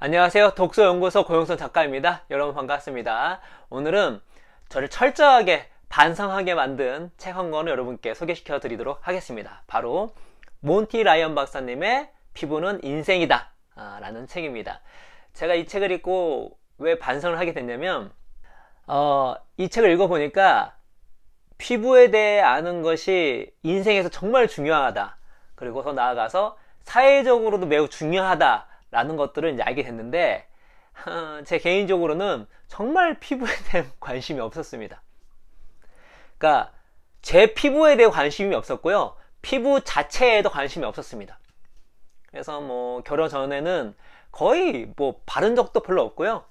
안녕하세요. 독서연구소 고영선 작가입니다. 여러분 반갑습니다. 오늘은 저를 철저하게 반성하게 만든 책 한 권을 여러분께 소개시켜 드리도록 하겠습니다. 바로 몬티 라이언 박사님의 피부는 인생이다 라는 책입니다. 제가 이 책을 읽고 왜 반성을 하게 됐냐면 이 책을 읽어보니까 피부에 대해 아는 것이 인생에서 정말 중요하다. 그리고 더 나아가서 사회적으로도 매우 중요하다 라는 것들을 이제 알게 됐는데 제 개인적으로는 정말 피부에 대한 관심이 없었습니다. 그러니까 제 피부에 대해 관심이 없었고요, 피부 자체에도 관심이 없었습니다. 그래서 뭐 결혼 전에는 거의 뭐 바른 적도 별로 없고요,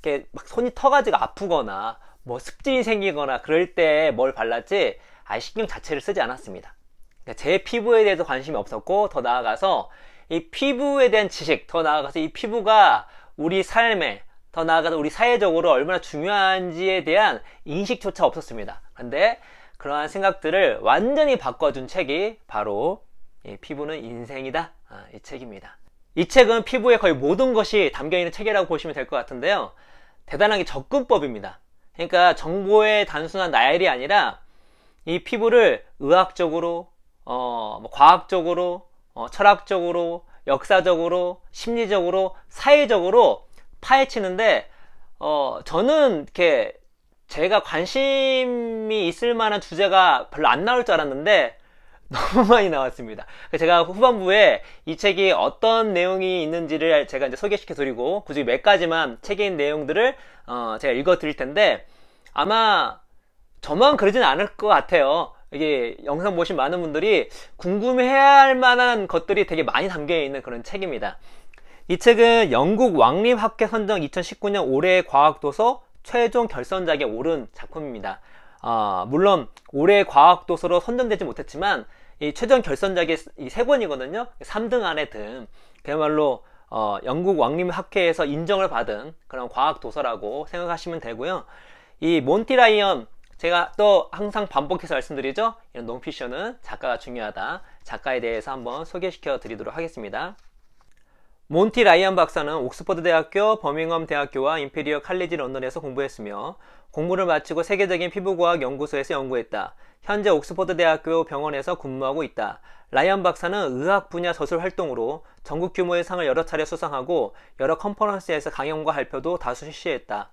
이렇게 막 손이 터가지고 아프거나 뭐 습진이 생기거나 그럴 때 뭘 발랐지 신경 자체를 쓰지 않았습니다. 그러니까 제 피부에 대해서 관심이 없었고, 더 나아가서 이 피부에 대한 지식, 더 나아가서 이 피부가 우리 삶에, 더 나아가서 우리 사회적으로 얼마나 중요한지에 대한 인식조차 없었습니다. 근데 그러한 생각들을 완전히 바꿔준 책이 바로 이 피부는 인생이다, 이 책입니다. 이 책은 피부에 거의 모든 것이 담겨있는 책이라고 보시면 될 것 같은데요, 대단한 게 접근법입니다. 그러니까 정보의 단순한 나열이 아니라 이 피부를 의학적으로, 과학적으로, 철학적으로, 역사적으로, 심리적으로, 사회적으로 파헤치는데, 저는 이렇게 제가 관심이 있을 만한 주제가 별로 안 나올 줄 알았는데 너무 많이 나왔습니다. 제가 후반부에 이 책이 어떤 내용이 있는지를 제가 이제 소개시켜 드리고, 그중에 몇 가지만 책에 있는 내용들을 제가 읽어 드릴 텐데, 아마 저만 그러진 않을 것 같아요. 이게 영상 보신 많은 분들이 궁금해해야 할 만한 것들이 되게 많이 담겨있는 그런 책입니다. 이 책은 영국 왕립학회 선정 2019년 올해의 과학도서 최종 결선작에 오른 작품입니다. 물론 올해의 과학도서로 선정되지 못했지만 이 최종 결선작이 이 3권이거든요 3등 안에 든, 그야말로 영국 왕립학회에서 인정을 받은 그런 과학도서라고 생각하시면 되고요. 이 몬티 라이언, 제가 또 항상 반복해서 말씀드리죠, 이런 논피션은 작가가 중요하다. 작가에 대해서 한번 소개시켜 드리도록 하겠습니다. 몬티 라이언 박사는 옥스퍼드 대학교, 버밍엄 대학교와 임페리얼 칼리지 런던에서 공부했으며 공부를 마치고 세계적인 피부과학 연구소에서 연구했다. 현재 옥스퍼드 대학교 병원에서 근무하고 있다. 라이언 박사는 의학 분야 저술 활동으로 전국 규모의 상을 여러 차례 수상하고 여러 컨퍼런스에서 강연과 발표도 다수 실시했다.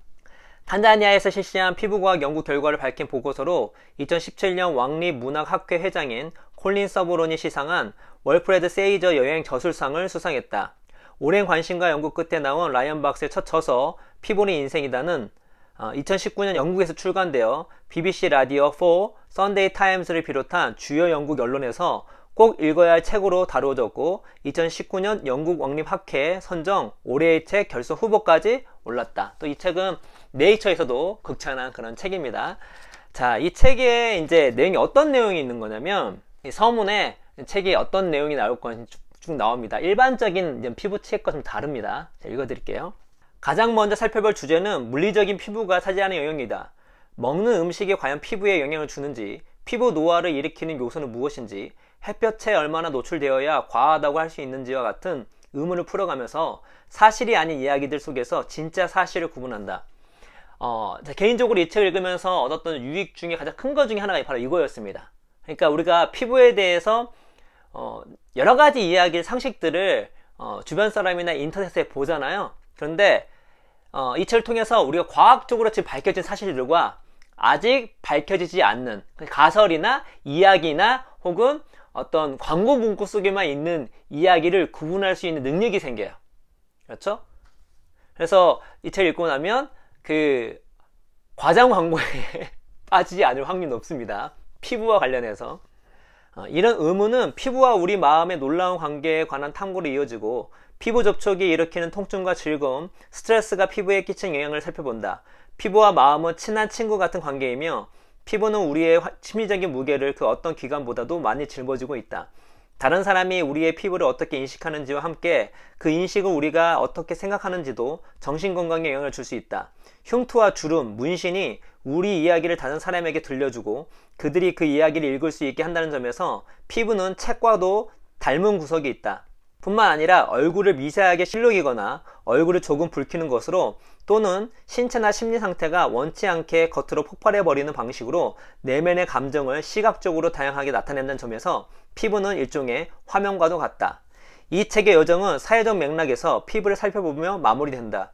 탄자니아에서 실시한 피부과학 연구 결과를 밝힌 보고서로 2017년 왕립문학학회 회장인 콜린 서브론이 시상한 월프레드 세이저 여행 저술상을 수상했다. 오랜 관심과 연구 끝에 나온 라이언 박사의 첫 저서 피부는 인생이다는 2019년 영국에서 출간되어 BBC 라디오 4, 선데이 타임스를 비롯한 주요 영국 언론에서 꼭 읽어야 할 책으로 다루어졌고 2019년 영국 왕립학회 선정 올해의 책 결선 후보까지 올랐다. 또 이 책은 네이처에서도 극찬한 그런 책입니다. 자, 이 책에 이제 내용이 어떤 내용이 있는 거냐면, 이 서문에 책이 어떤 내용이 나올 건지 쭉 나옵니다. 일반적인 피부 책과 좀 다릅니다. 자, 읽어드릴게요. 가장 먼저 살펴볼 주제는 물리적인 피부가 차지하는 영역이다. 먹는 음식이 과연 피부에 영향을 주는지, 피부 노화를 일으키는 요소는 무엇인지, 햇볕에 얼마나 노출되어야 과하다고 할 수 있는지와 같은 의문을 풀어가면서 사실이 아닌 이야기들 속에서 진짜 사실을 구분한다. 개인적으로 이 책을 읽으면서 얻었던 유익 중에 가장 큰 것 중에 하나가 바로 이거였습니다. 그러니까 우리가 피부에 대해서 여러 가지 이야기, 상식들을 주변 사람이나 인터넷에 보잖아요. 그런데 이 책을 통해서 우리가 과학적으로 지금 밝혀진 사실들과 아직 밝혀지지 않는 가설이나 이야기나 혹은 어떤 광고 문구 속에만 있는 이야기를 구분할 수 있는 능력이 생겨요. 그렇죠? 그래서 이 책을 읽고 나면 그 과장 광고에 빠지지 않을 확률이 높습니다. 피부와 관련해서. 이런 의문은 피부와 우리 마음의 놀라운 관계에 관한 탐구로 이어지고, 피부 접촉이 일으키는 통증과 즐거움, 스트레스가 피부에 끼친 영향을 살펴본다. 피부와 마음은 친한 친구 같은 관계이며 피부는 우리의 심리적인 무게를 그 어떤 기관보다도 많이 짊어지고 있다. 다른 사람이 우리의 피부를 어떻게 인식하는지와 함께 그 인식을 우리가 어떻게 생각하는지도 정신건강에 영향을 줄 수 있다. 흉터와 주름, 문신이 우리 이야기를 다른 사람에게 들려주고 그들이 그 이야기를 읽을 수 있게 한다는 점에서 피부는 책과도 닮은 구석이 있다. 뿐만 아니라 얼굴을 미세하게 실룩이거나 얼굴을 조금 붉히는 것으로 또는 신체나 심리 상태가 원치 않게 겉으로 폭발해버리는 방식으로 내면의 감정을 시각적으로 다양하게 나타낸다는 점에서 피부는 일종의 화면과도 같다. 이 책의 여정은 사회적 맥락에서 피부를 살펴보며 마무리된다.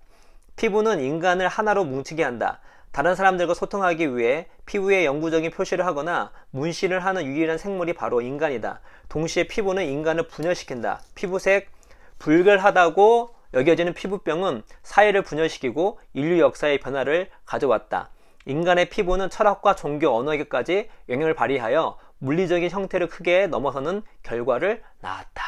피부는 인간을 하나로 뭉치게 한다. 다른 사람들과 소통하기 위해 피부에 영구적인 표시를 하거나 문신을 하는 유일한 생물이 바로 인간이다. 동시에 피부는 인간을 분열시킨다. 피부색 불결하다고 여겨지는 피부병은 사회를 분열시키고 인류 역사의 변화를 가져왔다. 인간의 피부는 철학과 종교, 언어에게까지 영향을 발휘하여 물리적인 형태를 크게 넘어서는 결과를 낳았다.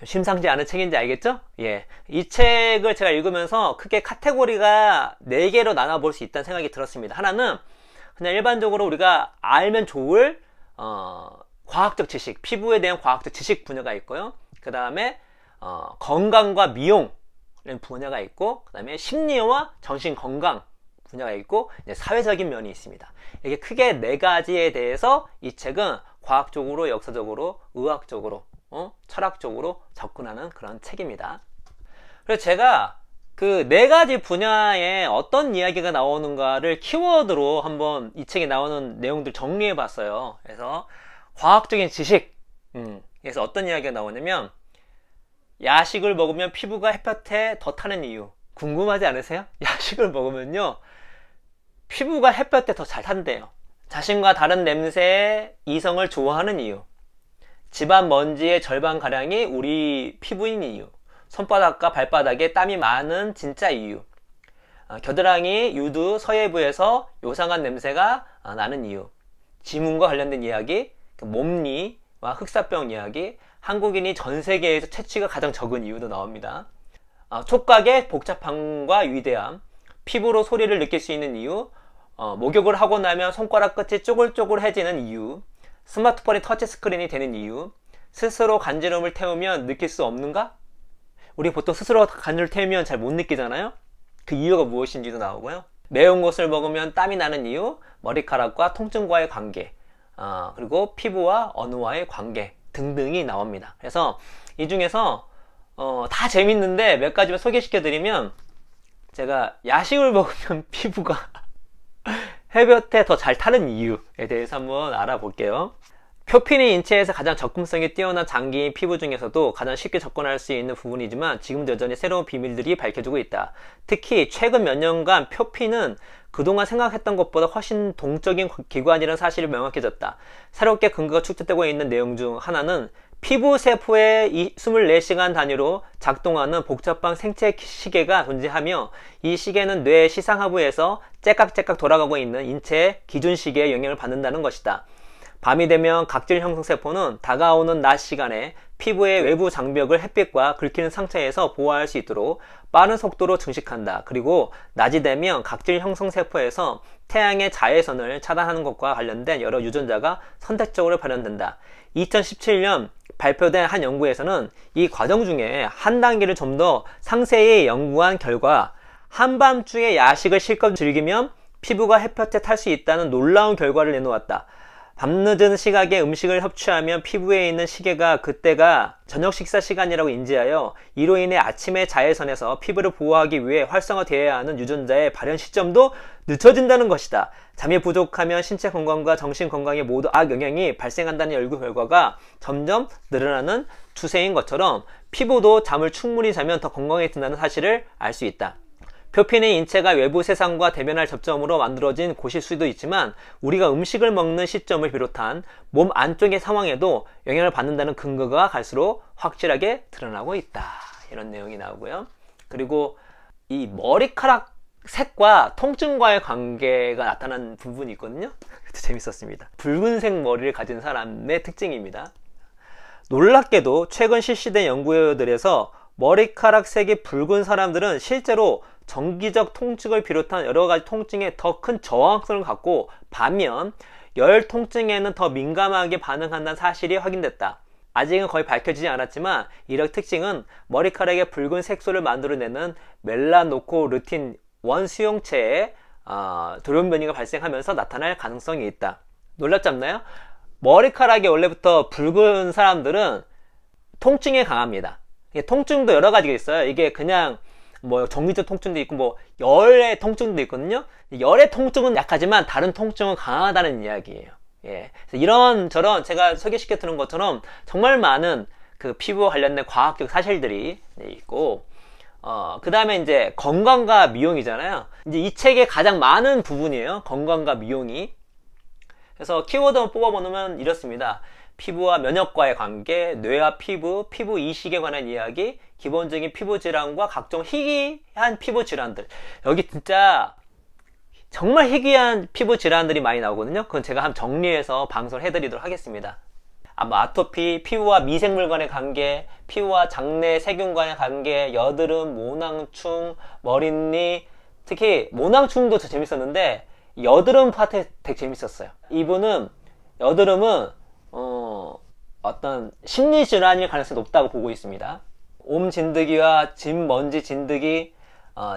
심상치 않은 책인지 알겠죠? 예. 이 책을 제가 읽으면서 크게 카테고리가 4개로 나눠볼 수 있다는 생각이 들었습니다. 하나는 그냥 일반적으로 우리가 알면 좋을 과학적 지식, 피부에 대한 과학적 지식 분야가 있고요. 그 다음에 건강과 미용 분야가 있고, 그 다음에 심리와 정신건강 분야가 있고, 이제 사회적인 면이 있습니다. 이게 크게 4가지에 대해서 이 책은 과학적으로, 역사적으로, 의학적으로, 철학적으로 접근하는 그런 책입니다. 그래서 제가 그 4가지 분야에 어떤 이야기가 나오는가를 키워드로 한번 이 책에 나오는 내용들 정리해 봤어요. 그래서 과학적인 지식, 그래서 어떤 이야기가 나오냐면, 야식을 먹으면 피부가 햇볕에 더 타는 이유. 궁금하지 않으세요? 야식을 먹으면요, 피부가 햇볕에 더 잘 탄대요. 자신과 다른 냄새의 이성을 좋아하는 이유. 집안 먼지의 절반가량이 우리 피부인 이유. 손바닥과 발바닥에 땀이 많은 진짜 이유. 겨드랑이 유두 서예부에서 요상한 냄새가 나는 이유. 지문과 관련된 이야기, 몸니와 흑사병 이야기, 한국인이 전 세계에서 채취가 가장 적은 이유도 나옵니다. 촉각의 복잡함과 위대함, 피부로 소리를 느낄 수 있는 이유, 목욕을 하고 나면 손가락 끝이 쪼글쪼글해지는 이유, 스마트폰이 터치스크린이 되는 이유, 스스로 간지럼을 태우면 느낄 수 없는가? 우리 보통 스스로 간지럼을 태우면 잘 못 느끼잖아요? 그 이유가 무엇인지도 나오고요. 매운 것을 먹으면 땀이 나는 이유, 머리카락과 통증과의 관계, 그리고 피부와 언어와의 관계 등등이 나옵니다. 그래서 이 중에서 다 재밌는데 몇 가지만 소개시켜드리면, 제가 야식을 먹으면 피부가 햇볕에 더 잘 타는 이유에 대해서 한번 알아볼게요. 표피는 인체에서 가장 접근성이 뛰어난 장기인 피부 중에서도 가장 쉽게 접근할 수 있는 부분이지만 지금도 여전히 새로운 비밀들이 밝혀지고 있다. 특히 최근 몇 년간 표피는 그동안 생각했던 것보다 훨씬 동적인 기관이라는 사실이 명확해졌다. 새롭게 근거가 축적되고 있는 내용 중 하나는 피부 세포의 24시간 단위로 작동하는 복잡한 생체 시계가 존재하며, 이 시계는 뇌 시상하부에서 째깍째깍 돌아가고 있는 인체의 기준 시계에 영향을 받는다는 것이다. 밤이 되면 각질 형성 세포는 다가오는 낮 시간에 피부의 외부 장벽을 햇빛과 긁히는 상처에서 보호할 수 있도록 빠른 속도로 증식한다. 그리고 낮이 되면 각질 형성 세포에서 태양의 자외선을 차단하는 것과 관련된 여러 유전자가 선택적으로 발현된다. 2017년 발표된 한 연구에서는 이 과정 중에 한 단계를 좀 더 상세히 연구한 결과, 한밤중에 야식을 실컷 즐기면 피부가 햇볕에 탈 수 있다는 놀라운 결과를 내놓았다. 밤늦은 시각에 음식을 섭취하면 피부에 있는 시계가 그때가 저녁 식사 시간이라고 인지하여 이로 인해 아침의 자외선에서 피부를 보호하기 위해 활성화되어야 하는 유전자의 발현 시점도 늦춰진다는 것이다. 잠이 부족하면 신체 건강과 정신 건강에 모두 악영향이 발생한다는 연구 결과가 점점 늘어나는 추세인 것처럼 피부도 잠을 충분히 자면 더 건강해진다는 사실을 알 수 있다. 표피는 인체가 외부 세상과 대면할 접점으로 만들어진 곳일 수도 있지만 우리가 음식을 먹는 시점을 비롯한 몸 안쪽의 상황에도 영향을 받는다는 근거가 갈수록 확실하게 드러나고 있다. 이런 내용이 나오고요. 그리고 이 머리카락 색과 통증과의 관계가 나타난 부분이 있거든요. 재밌었습니다. 붉은색 머리를 가진 사람의 특징입니다. 놀랍게도 최근 실시된 연구들에서 머리카락 색이 붉은 사람들은 실제로 정기적 통증을 비롯한 여러가지 통증에 더 큰 저항성을 갖고, 반면 열 통증에는 더 민감하게 반응한다는 사실이 확인됐다. 아직은 거의 밝혀지지 않았지만 이런 특징은 머리카락의 붉은 색소를 만들어내는 멜라노코르틴 원수용체의 돌연 변이가 발생하면서 나타날 가능성이 있다. 놀랍지 않나요? 머리카락이 원래부터 붉은 사람들은 통증에 강합니다. 이게 통증도 여러 가지가 있어요. 이게 그냥 뭐 정기적 통증도 있고 뭐 열의 통증도 있거든요. 열의 통증은 약하지만 다른 통증은 강하다는 이야기예요. 예. 그래서 이런저런 제가 소개시켜 드린 것처럼 정말 많은 그 피부와 관련된 과학적 사실들이 있고, 그 다음에 이제 건강과 미용이잖아요. 이제 이 책의 가장 많은 부분이에요. 건강과 미용이. 그래서 키워드만 뽑아보면 이렇습니다. 피부와 면역과의 관계, 뇌와 피부, 피부 이식에 관한 이야기, 기본적인 피부 질환과 각종 희귀한 피부 질환들. 여기 진짜 정말 희귀한 피부 질환들이 많이 나오거든요. 그건 제가 한번 정리해서 방송을 해드리도록 하겠습니다. 아토피, 피부와 미생물 간의 관계, 피부와 장내 세균 간의 관계, 여드름, 모낭충, 머릿니, 특히 모낭충도 더 재밌었는데 여드름 파트 되게 재밌었어요. 이분은 여드름은 어떤 심리질환일 가능성이 높다고 보고 있습니다. 진드기와 진먼지 진드기,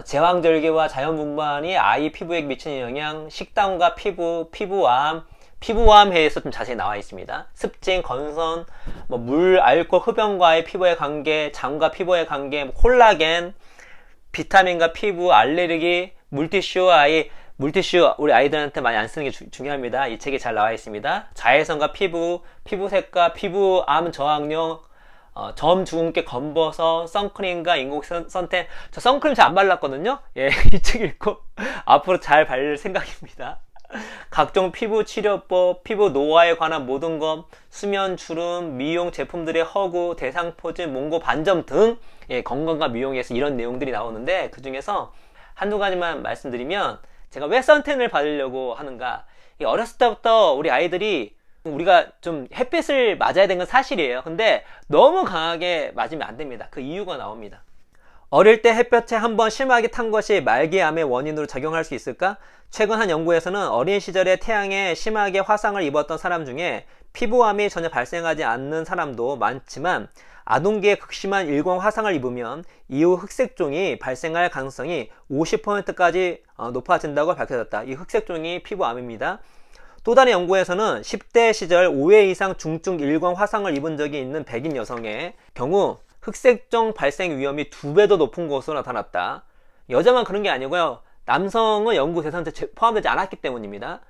제왕절개와 자연분만이 아이 피부에 미치는 영향, 식단과 피부암해에서 좀 자세히 나와 있습니다. 습진, 건선, 물, 알코올, 흡연과의 피부의 관계, 장과 피부의 관계, 콜라겐, 비타민과 피부, 알레르기, 물티슈 우리 아이들한테 많이 안 쓰는 게 중요합니다. 이 책에 잘 나와 있습니다. 자외선과 피부색과 피부암 저항력, 점 주근깨 검버섯, 선크림과 인공 선텐. 저 선크림 잘 안 발랐거든요. 예, 이 책 읽고 앞으로 잘 바를 생각입니다. 각종 피부 치료법, 피부 노화에 관한 모든 것, 수면 주름, 미용 제품들의 허구, 대상포즈, 몽고 반점 등, 예, 건강과 미용에서 이런 내용들이 나오는데, 그 중에서 한두 가지만 말씀드리면, 제가 왜 선텐을 받으려고 하는가. 어렸을 때부터 우리 아이들이, 우리가 좀 햇빛을 맞아야 되는 건 사실이에요. 근데 너무 강하게 맞으면 안 됩니다. 그 이유가 나옵니다. 어릴 때 햇볕에 한번 심하게 탄 것이 말기암의 원인으로 작용할 수 있을까? 최근 한 연구에서는 어린 시절에 태양에 심하게 화상을 입었던 사람 중에 피부암이 전혀 발생하지 않는 사람도 많지만, 아동기에 극심한 일광 화상을 입으면 이후 흑색종이 발생할 가능성이 50%까지 높아진다고 밝혀졌다. 이 흑색종이 피부암입니다. 또 다른 연구에서는 10대 시절 5회 이상 중증 일광 화상을 입은 적이 있는 백인 여성의 경우 흑색종 발생 위험이 2배 더 높은 것으로 나타났다. 여자만 그런 게 아니고요. 남성은 연구 대상에 포함되지 않았기 때문입니다.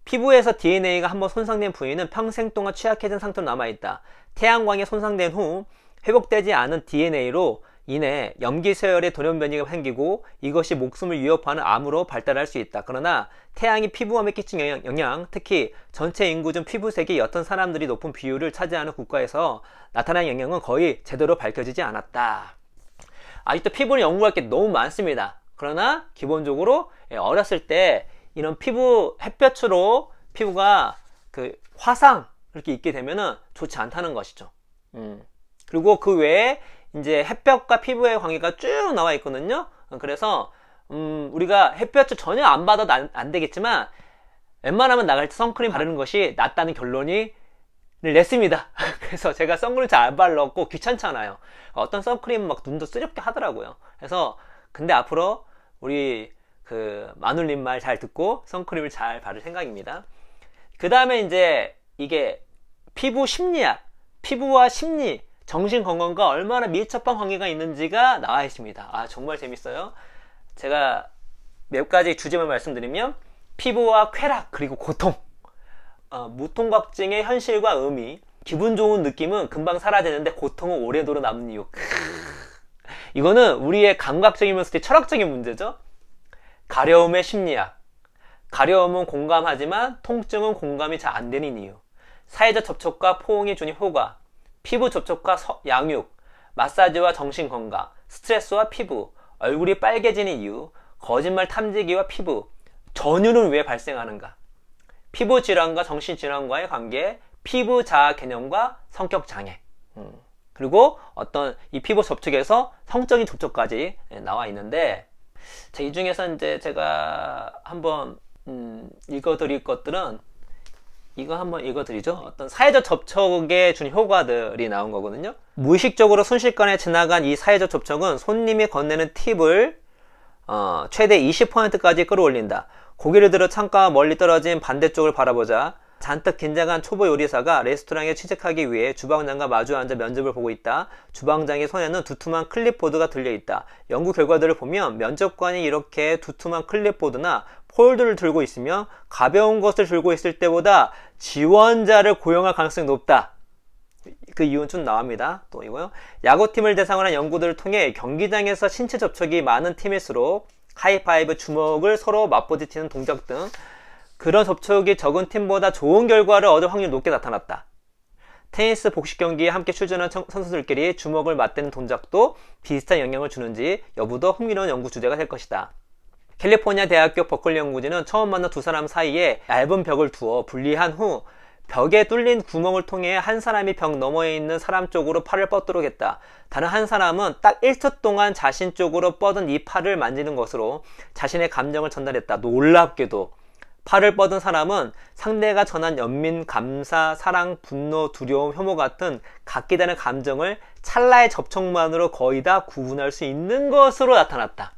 피부에서 DNA가 한번 손상된 부위는 평생 동안 취약해진 상태로 남아있다. 태양광에 손상된 후 회복되지 않은 DNA로 인해 염기서열의 돌연변이가 생기고 이것이 목숨을 위협하는 암으로 발달할 수 있다. 그러나 태양이 피부암에 끼친 영향, 특히 전체 인구 중 피부색이 옅은 사람들이 높은 비율을 차지하는 국가에서 나타난 영향은 거의 제대로 밝혀지지 않았다. 아직도 피부를 연구할 게 너무 많습니다. 그러나 기본적으로 어렸을 때 이런 햇볕으로 피부가 그 화상 이렇게 입게 되면은 좋지 않다는 것이죠. 그리고 그 외에 이제 햇볕과 피부의 관계가 쭉 나와 있거든요. 그래서 우리가 햇볕을 전혀 안 받아도 안 되겠지만 웬만하면 나갈 때 선크림 바르는 것이 낫다는 결론을 냈습니다. 그래서 제가 선크림 잘 안 발랐고 귀찮잖아요. 어떤 선크림 막 눈도 쓰렵게 하더라고요. 그래서 근데 앞으로 우리 그 마눌님 말 잘 듣고 선크림을 잘 바를 생각입니다. 그 다음에 이제 이게 피부 심리학, 피부와 심리, 정신 건강과 얼마나 밀접한 관계가 있는지가 나와 있습니다. 정말 재밌어요. 제가 몇 가지 주제만 말씀드리면 피부와 쾌락 그리고 고통, 무통각증의 현실과 의미, 기분 좋은 느낌은 금방 사라지는데 고통은 오래도록 남는 이유. 이거는 우리의 감각적이면서 철학적인 문제죠. 가려움의 심리학, 가려움은 공감하지만 통증은 공감이 잘 안 되는 이유, 사회적 접촉과 포옹이 주는 효과, 피부 접촉과 양육, 마사지와 정신건강, 스트레스와 피부, 얼굴이 빨개지는 이유, 거짓말 탐지기와 피부, 전율은 왜 발생하는가, 피부 질환과 정신질환과의 관계, 피부 자아 개념과 성격 장애, 그리고 어떤 이 피부 접촉에서 성적인 접촉까지 나와 있는데, 이 중에서 이제 제가 한번 읽어드릴 것들은 이거 한번 읽어드리죠. 어떤 사회적 접촉에 준 효과들이 나온 거거든요. 무의식적으로 순식간에 지나간 이 사회적 접촉은 손님이 건네는 팁을 최대 20%까지 끌어올린다. 고개를 들어 창가와 멀리 떨어진 반대쪽을 바라보자. 잔뜩 긴장한 초보 요리사가 레스토랑에 취직하기 위해 주방장과 마주 앉아 면접을 보고 있다. 주방장의 손에는 두툼한 클립보드가 들려있다. 연구 결과들을 보면 면접관이 이렇게 두툼한 클립보드나 폴드를 들고 있으며 가벼운 것을 들고 있을 때보다 지원자를 고용할 가능성이 높다. 그 이유는 좀 나옵니다. 또 이거요. 야구팀을 대상으로 한 연구들을 통해 경기장에서 신체 접촉이 많은 팀일수록 하이파이브, 주먹을 서로 맞부딪히는 동작 등 그런 접촉이 적은 팀보다 좋은 결과를 얻을 확률이 높게 나타났다. 테니스 복식 경기에 함께 출전한 선수들끼리 주먹을 맞대는 동작도 비슷한 영향을 주는지 여부도 흥미로운 연구 주제가 될 것이다. 캘리포니아 대학교 버클리 연구진은 처음 만난 두 사람 사이에 얇은 벽을 두어 분리한 후 벽에 뚫린 구멍을 통해 한 사람이 벽 너머에 있는 사람 쪽으로 팔을 뻗도록 했다. 다른 한 사람은 딱 1초 동안 자신 쪽으로 뻗은 이 팔을 만지는 것으로 자신의 감정을 전달했다. 놀랍게도 팔을 뻗은 사람은 상대가 전한 연민, 감사, 사랑, 분노, 두려움, 혐오 같은 각기 다른 감정을 찰나의 접촉만으로 거의 다 구분할 수 있는 것으로 나타났다.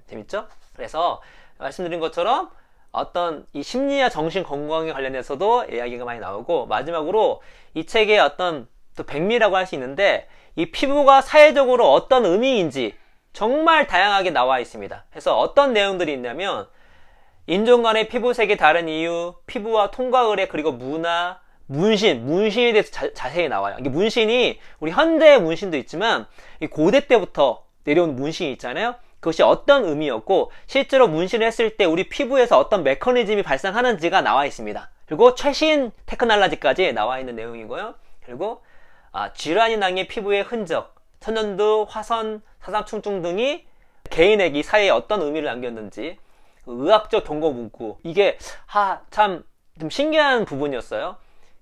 재밌죠? 그래서 말씀드린 것처럼 어떤 이 심리와 정신 건강에 관련해서도 이야기가 많이 나오고, 마지막으로 이 책의 어떤 또 백미라고 할 수 있는데, 이 피부가 사회적으로 어떤 의미인지 정말 다양하게 나와 있습니다. 그래서 어떤 내용들이 있냐면 인종 간의 피부색이 다른 이유, 피부와 통과 의례, 그리고 문화, 문신에 대해서 자세히 나와요. 이게 문신이 우리 현대의 문신도 있지만 이 고대 때부터 내려온 문신이 있잖아요. 그것이 어떤 의미였고 실제로 문신을 했을 때 우리 피부에서 어떤 메커니즘이 발생하는지가 나와 있습니다. 그리고 최신 테크놀로지까지 나와 있는 내용이고요. 그리고 질환이 당해 피부의 흔적, 천연두, 화선, 사상충증 등이 개인에게 사회에 어떤 의미를 남겼는지, 의학적 경고 문구, 이게 참 좀 신기한 부분이었어요.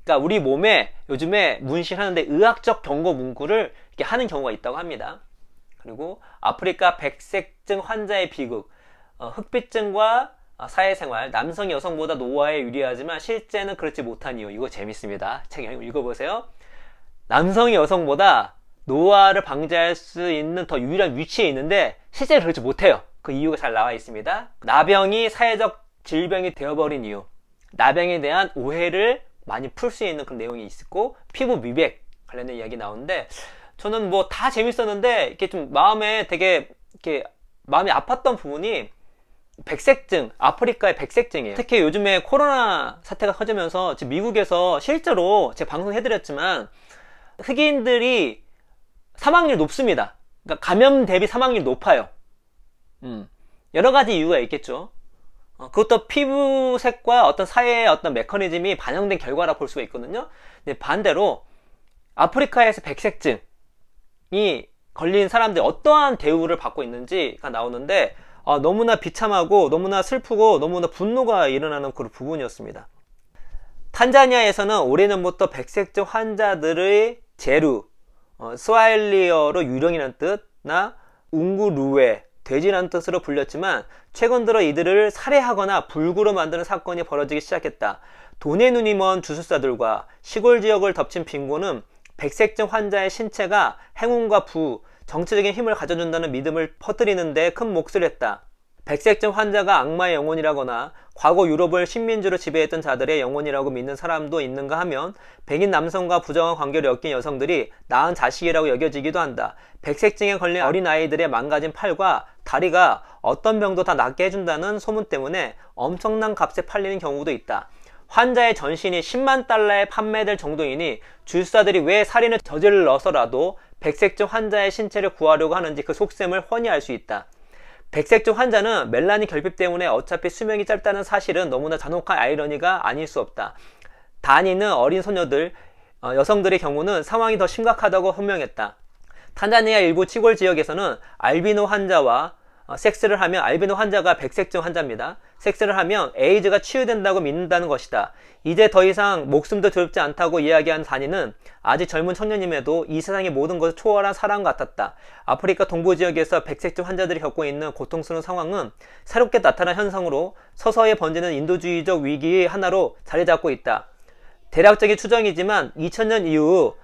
그러니까 우리 몸에 요즘에 문신하는데 의학적 경고 문구를 이렇게 하는 경우가 있다고 합니다. 그리고 아프리카 백색증 환자의 비극, 흑비증과 사회생활, 남성이 여성보다 노화에 유리하지만 실제는 그렇지 못한 이유. 이거 재밌습니다. 책 읽어보세요. 남성이 여성보다 노화를 방지할 수 있는 더 유일한 위치에 있는데 실제로 그렇지 못해요. 그 이유가 잘 나와 있습니다. 나병이 사회적 질병이 되어버린 이유, 나병에 대한 오해를 많이 풀 수 있는 그런 내용이 있고, 피부 미백 관련된 이야기 나오는데, 저는 뭐 다 재밌었는데 이렇게 좀 마음에 되게 이렇게 마음이 아팠던 부분이 백색증, 아프리카의 백색증이에요. 특히 요즘에 코로나 사태가 커지면서 지금 미국에서 실제로 제가 방송해드렸지만 흑인들이 사망률이 높습니다. 그러니까 감염 대비 사망률이 높아요. 여러 가지 이유가 있겠죠. 그것도 피부색과 어떤 사회의 어떤 메커니즘이 반영된 결과라 볼 수가 있거든요. 근데 반대로 아프리카에서 백색증이 걸린 사람들이 어떠한 대우를 받고 있는지가 나오는데, 너무나 비참하고 너무나 슬프고 너무나 분노가 일어나는 그런 부분이었습니다. 탄자니아에서는 오래전부터 백색증 환자들의 제루, 스와힐리어로 유령이라는 뜻나 웅구루웨, 돼지라는 뜻으로 불렸지만 최근 들어 이들을 살해하거나 불구로 만드는 사건이 벌어지기 시작했다. 돈의 눈이 먼 주술사들과 시골 지역을 덮친 빈곤은 백색증 환자의 신체가 행운과 부, 정치적인 힘을 가져준다는 믿음을 퍼뜨리는 데 큰 몫을 했다. 백색증 환자가 악마의 영혼이라거나 과거 유럽을 식민지로 지배했던 자들의 영혼이라고 믿는 사람도 있는가 하면 백인 남성과 부정한 관계를 엮인 여성들이 낳은 자식이라고 여겨지기도 한다. 백색증에 걸린 어린아이들의 망가진 팔과 다리가 어떤 병도 다 낫게 해준다는 소문 때문에 엄청난 값에 팔리는 경우도 있다. 환자의 전신이 10만 달러에 판매될 정도이니 주술사들이 왜 살인을 저질러서라도 백색증 환자의 신체를 구하려고 하는지 그 속셈을 훤히 알 수 있다. 백색증 환자는 멜라닌 결핍 때문에 어차피 수명이 짧다는 사실은 너무나 잔혹한 아이러니가 아닐 수 없다. 다니는 어린 소녀들, 여성들의 경우는 상황이 더 심각하다고 설명했다. 탄자니아 일부 시골 지역에서는 알비노 환자와 섹스를 하면, 알비노 환자가 백색증 환자입니다. 섹스를 하면 에이즈가 치유된다고 믿는다는 것이다. 이제 더 이상 목숨도 두렵지 않다고 이야기한 다니는 아직 젊은 청년임에도 이 세상의 모든 것을 초월한 사람 같았다. 아프리카 동부 지역에서 백색증 환자들이 겪고 있는 고통스러운 상황은 새롭게 나타난 현상으로 서서히 번지는 인도주의적 위기의 하나로 자리 잡고 있다. 대략적인 추정이지만 2000년 이후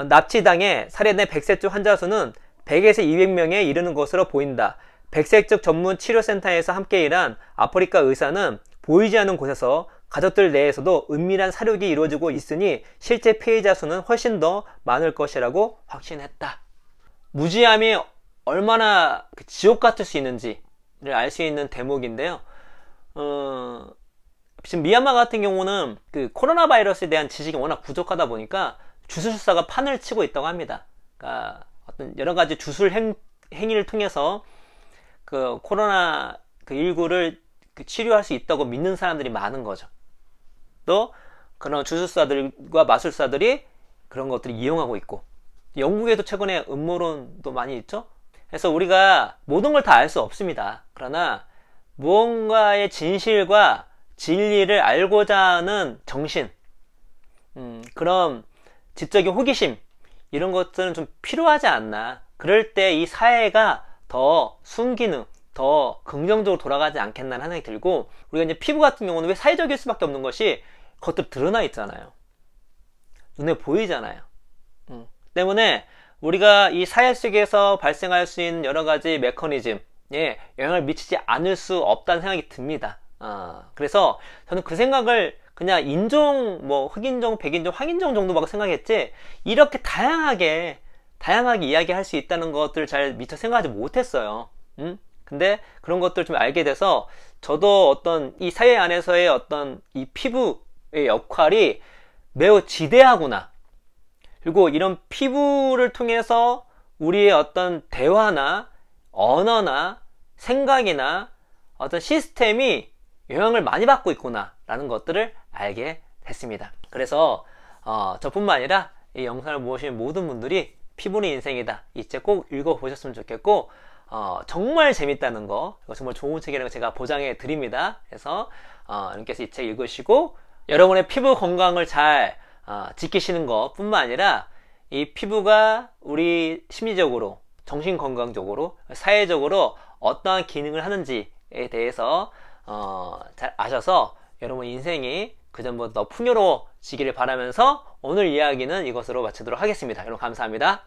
납치당해 살해된 백색증 환자 수는 100에서 200명에 이르는 것으로 보인다. 백색증 전문 치료센터에서 함께 일한 아프리카 의사는 보이지 않는 곳에서 가족들 내에서도 은밀한 사륙이 이루어지고 있으니 실제 피해자 수는 훨씬 더 많을 것이라고 확신했다. 무지함이 얼마나 지옥 같을 수 있는지를 알 수 있는 대목인데요. 지금 미얀마 같은 경우는 그 코로나 바이러스에 대한 지식이 워낙 부족하다 보니까 주술사가 판을 치고 있다고 합니다. 그러니까 어떤 여러 가지 주술 행위를 통해서 그 코로나 그 19를 치료할 수 있다고 믿는 사람들이 많은 거죠. 또 그런 주술사들과 마술사들이 그런 것들을 이용하고 있고, 영국에도 최근에 음모론도 많이 있죠. 그래서 우리가 모든 걸 다 알 수 없습니다. 그러나 무언가의 진실과 진리를 알고자 하는 정신, 그런 지적인 호기심, 이런 것들은 좀 필요하지 않나. 그럴 때 이 사회가 더 순기능, 더 긍정적으로 돌아가지 않겠나 하는 생각이 들고, 우리가 이제 피부 같은 경우는 왜 사회적일 수밖에 없는 것이 겉으로 드러나 있잖아요. 눈에 보이잖아요. 때문에 우리가 이 사회 속에서 발생할 수 있는 여러 가지 메커니즘에 영향을 미치지 않을 수 없다는 생각이 듭니다. 그래서 저는 그 생각을 그냥 인종, 뭐 흑인종, 백인종, 황인종 정도밖에 생각했지, 이렇게 다양하게 이야기할 수 있다는 것들을 잘 미처 생각하지 못했어요. 근데 그런 것들을 좀 알게 돼서 저도 어떤 이 사회 안에서의 어떤 이 피부의 역할이 매우 지대하구나. 그리고 이런 피부를 통해서 우리의 어떤 대화나 언어나 생각이나 어떤 시스템이 영향을 많이 받고 있구나 라는 것들을 알게 됐습니다. 그래서 저뿐만 아니라 이 영상을 보시는 모든 분들이 피부는 인생이다, 이 책 꼭 읽어보셨으면 좋겠고, 정말 재밌다는 거, 정말 좋은 책이라는 거 제가 보장해 드립니다. 그래서 여러분께서 이 책 읽으시고 여러분의 피부 건강을 잘 지키시는 것 뿐만 아니라 이 피부가 우리 심리적으로, 정신 건강적으로, 사회적으로 어떠한 기능을 하는지에 대해서 잘 아셔서 여러분 인생이 그전보다 더 풍요로워지기를 바라면서 오늘 이야기는 이것으로 마치도록 하겠습니다. 여러분 감사합니다.